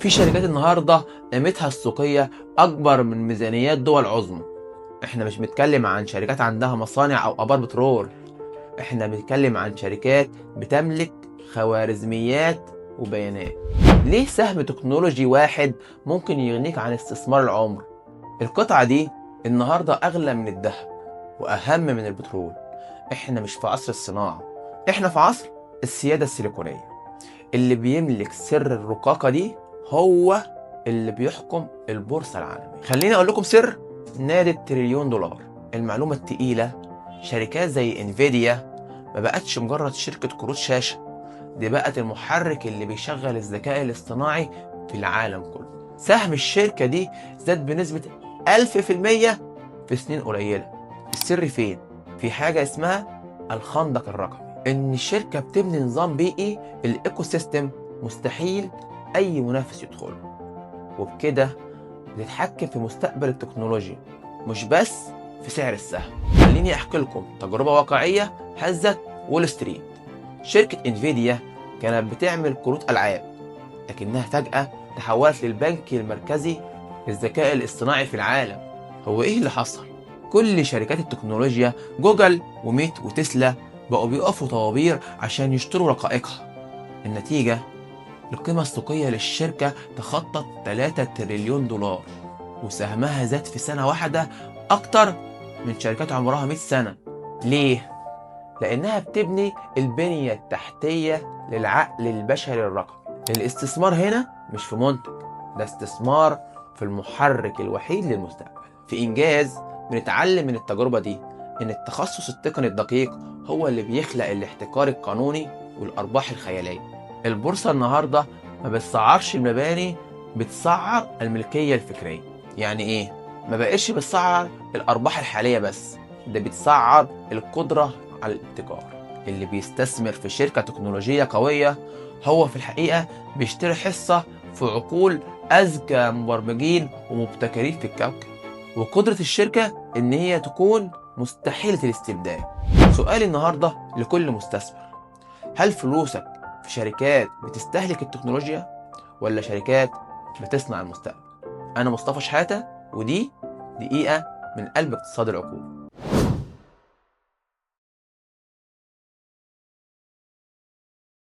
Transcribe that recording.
في شركات النهارده قيمتها السوقيه اكبر من ميزانيات دول عظمى. احنا مش بنتكلم عن شركات عندها مصانع او ابار بترول، احنا بنتكلم عن شركات بتملك خوارزميات وبيانات. ليه سهم تكنولوجي واحد ممكن يغنيك عن استثمار العمر؟ القطعة دي النهاردة أغلى من الذهب وأهم من البترول. احنا مش في عصر الصناعة، احنا في عصر السيادة السيليكونية. اللي بيملك سر الرقاقة دي هو اللي بيحكم البورصة العالمية. خليني أقول لكم سر نادي التريليون دولار. المعلومة التقيلة: شركات زي انفيديا ما بقتش مجرد شركة كروت شاشة، دي بقت المحرك اللي بيشغل الذكاء الاصطناعي في العالم كله. سهم الشركة دي زاد بنسبة 1000% في سنين قليلة. السر فين؟ في حاجة اسمها الخندق الرقمي. إن الشركة بتبني نظام بيئي، الإيكو سيستم مستحيل أي منافس يدخله، وبكده بتتحكم في مستقبل التكنولوجيا مش بس في سعر السهم. خليني أحكي لكم تجربة واقعية هزت وول ستريت. شركة انفيديا كانت بتعمل كروت ألعاب، لكنها فجأة تحولت للبنك المركزي للذكاء الاصطناعي في العالم. هو إيه اللي حصل؟ كل شركات التكنولوجيا جوجل وميت وتسلا بقوا بيقفوا طوابير عشان يشتروا رقائقها. النتيجة: القيمة السوقية للشركة تخطت 3 تريليون دولار، وسهمها زاد في سنة واحدة أكتر من شركات عمرها 100 سنة. ليه؟ لأنها بتبني البنية التحتية للعقل البشري الرقمي. الاستثمار هنا مش في منتج، ده استثمار في المحرك الوحيد للمستقبل. في إنجاز بنتعلم من التجربة دي إن التخصص التقني الدقيق هو اللي بيخلق الاحتكار القانوني والأرباح الخيالية. البورصة النهاردة ما بتسعرش المباني، بتسعر الملكية الفكرية. يعني إيه؟ ما بقتش بتسعر الأرباح الحالية بس، ده بتسعر القدرة على الابتكار. اللي بيستثمر في شركة تكنولوجية قوية هو في الحقيقة بيشتري حصة في عقول أذكى مبرمجين ومبتكرين في الكوكب. وقدرة الشركة إن هي تكون مستحيلة الاستبدال. سؤالي النهاردة لكل مستثمر: هل فلوسك في شركات بتستهلك التكنولوجيا ولا شركات بتصنع المستقبل؟ أنا مصطفى شحاتة، ودي دقيقة من قلب اقتصاد العقول.